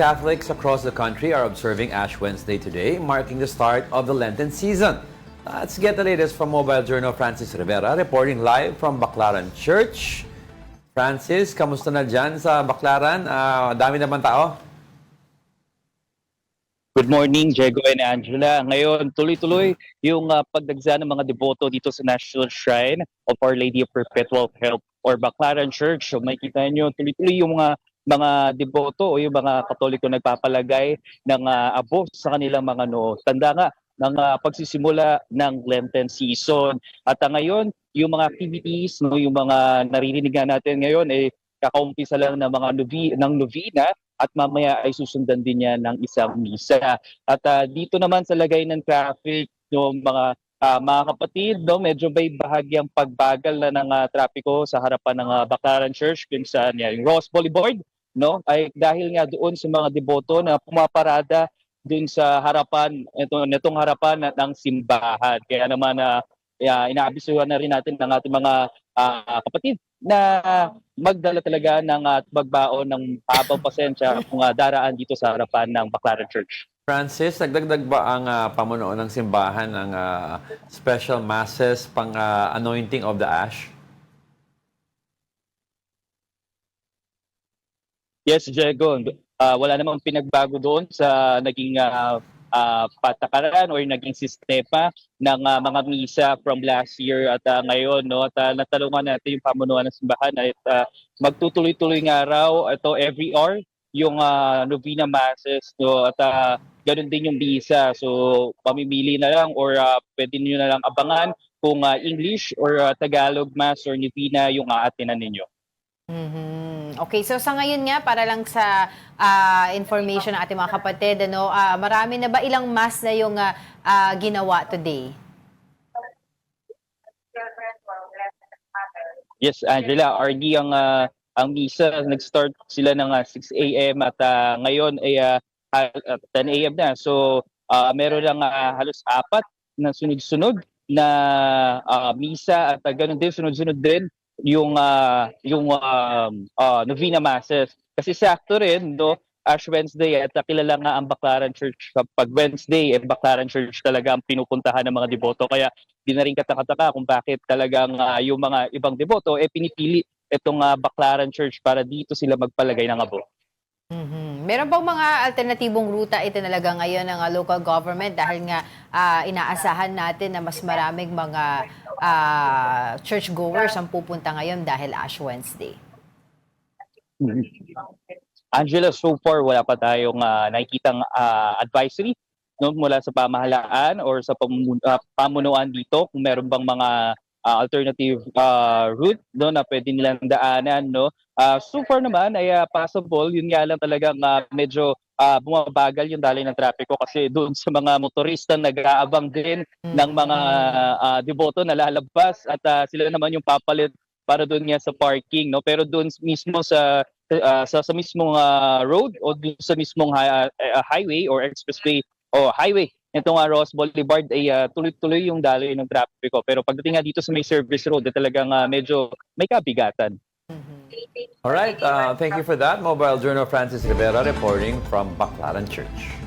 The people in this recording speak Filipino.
Catholics across the country are observing Ash Wednesday today, marking the start of the Lenten season. Let's get the latest from Mobile Journal Francis Rivera, reporting live from Baclaran Church. Francis, kamusta na dyan sa Baclaran? Dami naman tao? Good morning, Diego and Angela. Ngayon, tuloy-tuloy yung pagdagsa ng mga deboto dito sa National Shrine of Our Lady of Perpetual Help or Baclaran Church. So makikita nyo, tuloy-tuloy yung mga deboto o yung mga Katoliko nagpapalagay ng abo sa kanilang mga tanda nga ng pagsisimula ng Lenten season. At ngayon, yung mga activities, yung mga naririnig natin ngayon, kakaumpisa lang ng mga novena at mamaya ay susundan din niya ng isang misa. At dito naman sa lagay ng traffic, yung mga kapatid, medyo may bahagyang pagbagal na ng trapiko sa harapan ng Baclaran Church kung saan yung Ross Boulevard, ay dahil nga doon sa mga deboto na pumaparada doon sa harapan, itong harapan ng simbahan. Kaya naman inaabisuhan na rin natin ng ating mga kapatid na magdala talaga ng magbaon ng habang pasensya kung daraan dito sa harapan ng Baclaran Church. Francis, nagdagdag ba ang pamunuan ng simbahan ng special masses pang anointing of the ash? Yes, Diego. Wala namang pinagbago doon sa naging patakaran or naging sistema ng mga misa from last year at ngayon. At natalungan natin yung pamunuan ng simbahan at magtutuloy-tuloy nga raw ito every hour yung novena masses. At ganun din yung misa. So pamimili na lang or pwede niyo na lang abangan kung English or Tagalog mass or novena yung aatinan ninyo. Okay, so sa ngayon nga, para lang sa information ng ating mga kapatid, marami na ba ilang mass na yung ginawa today? Yes, Angela, RD ang misa, nag-start sila ng 6 a.m. at ngayon ay 10 a.m. na. So meron lang halos 4 na sunod-sunod na misa at ganoon din sunod-sunod din yung novena masses. Kasi sakto rin, Ash Wednesday at kilala nga ang Baclaran Church. Pag Wednesday, Baclaran Church talaga ang pinupuntahan ng mga deboto. Kaya di na rin katakataka kung bakit talagang yung mga ibang deboto pinipili itong Baclaran Church para dito sila magpalagay ng abo. Meron bang mga alternatibong ruta ito talaga ngayon ng local government dahil nga inaasahan natin na mas maraming mga churchgoers ang pupunta ngayon dahil Ash Wednesday? Angela, so far wala pa tayong nakikitang advisory mula sa pamahalaan or sa pamunuan dito kung meron bang mga alternative route na pwede nilang daanan. So far naman ay possible, yun nga lang talagang medyo bumabagal yung daloy ng trapiko kasi doon sa mga motorista nag-aabang din ng mga deboto na lalabas at sila naman yung papalit para doon nga sa parking. Pero doon mismo sa mismong road o doon sa mismong highway or expressway o highway, itong Ross Boulevard ay tuloy-tuloy yung daloy ng trapiko. Pero pagdating nga dito sa may service road, talagang medyo may kabigatan. Alright, thank you for that. Mobile Journal Francis Rivera reporting from Baclaran Church.